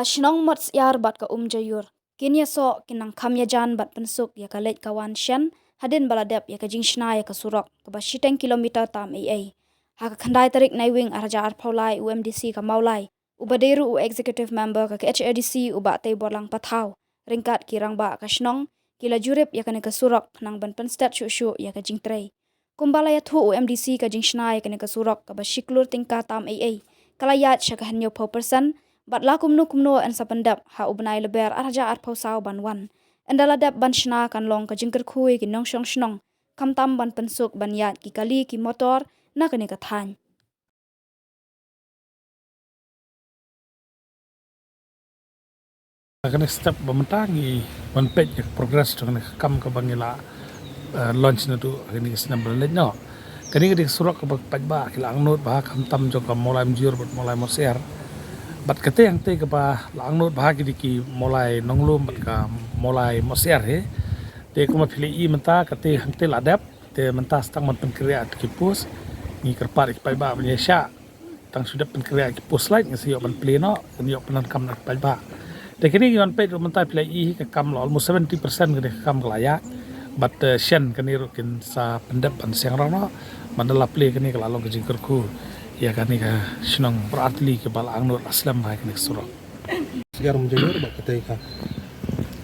shnong mots yar bat ka jayur. Kinya so kinang kamya jan bat pensuk ya ka leit kawan shen hadin baladep ya ka jingshna ya ka surok ka ba 10 kilometer tam ai. Ha ka khandai tarik naiwing arja arpaulai UMDC ka maulai. Ubaderu u executive member ka HADC uba te borlang pathau. Ringkat kirang ba ka shnong kila jurip ya ka ne ka surok nang ban penstat shu ya ka jingtrei. Kumbala ya thu UMDC ka jingshna ya ka ne ka surok ka ba shiklur tingka tam ai. Kalayat sya ka hanyo 4%. Batla kumno an sapandap ha ubnai leber arja arpau sau banwan. Endala dap ban shna kan long ka jingker kui ki nong shong shnong. Kam tam ban pensuk ban yat ki kali ki motor na kene ka thany. Kena step mementangi one page progress dengan kam ke bangila launch na tu kini senam berlalu no. Kini kita surat ke pajba kilang not bah kam tam jo kam mulai menjur mulai mosiar. Bat kete yang te ke bah lang not bah ki mulai nonglum bat ka mulai mosiar he. Te kuma pilih I menta kete hang te ladap te menta stang man penkria ki pus ni kerpat ki pajba menyesya tang sudah penkria ki pus lain ngasi yo ban pleno ni yo penan kam nak pajba. Dan kini yon pet mentai pilai I ke kam almost 70% ke kam kelaya but shen kini rukin sa pendep pan siang rono mandala play kini kalau ke jingkerku ya kani ke senang beratli ke bal angnur aslam hai kini surok sekarang menjadi bak ketika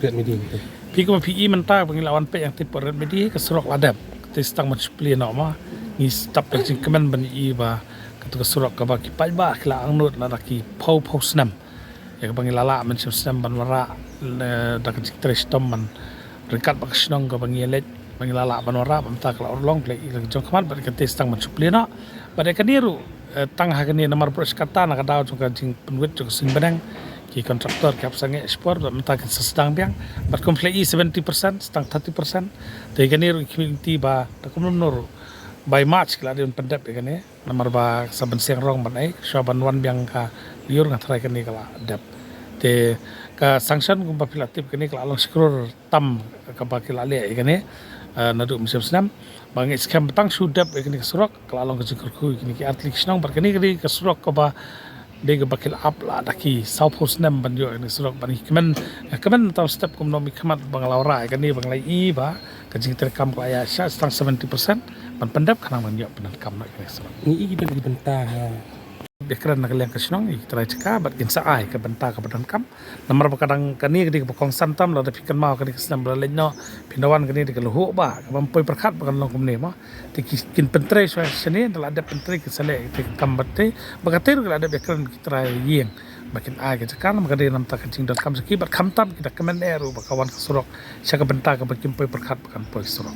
red media itu pi ko pi I mentai pengilawan pet yang tipe red media ke surok ladap ke stang play nama ni stop ke jingkemen ban I ba ke surok ke baki pajba kila angnur na ki pau snam ya bangi lala men sistem ban wara da ka tres tom man rekat bak snong ka bangi let bangi lala ban wara ban tak la orlong play I jong khamat ba ka testang man suplena ba ka niru tang ha ni nomor pros kata na ka daw jong ka jing penwit jong sin benang ki kontraktor ka sange export ba tak sedang biang ba komplei 70% stang 30% te ka niru community ba ta kum nur by March kala din pendap ya kani nomor ba saben siang rong ban ai shaban wan biang ka liur ngatrai kani kala dap te ka sanction kum papilatif kani kala long scroll tam ka pakila le kani nadu musim senam bang scam tang sudap kani surok kala long ka ku kani ki atlik snong bar kani ka surok ka ba de ga bakil up la daki south post nam ban yo kani surok ban kemen tam step kum nomi khamat bang laura kani bang lai I ba ka jing terkam ka ya sya stang 70% ban pendap kana man yo penan kam nak kani surok ini kita dibentah dekran nak liang kesnong I try ceka bat kinsa ai ke benta ke badan kam nomor kadang kani di pokong santam la tapi kan mau kani kesnam berlain no pindawan kani di keluhu ba kampoi perkat bakan long kumne ma ti kin pentre so sene dal ada pentre ke sale ti kam batte bagatir ke ada dekran kita yeng bakin ai ke cekan maka dia nam tak kecing dot kam seki bat kam tam kita kemen eru bakawan kesurok saka benta ke bakin poi perkat bakan poi surok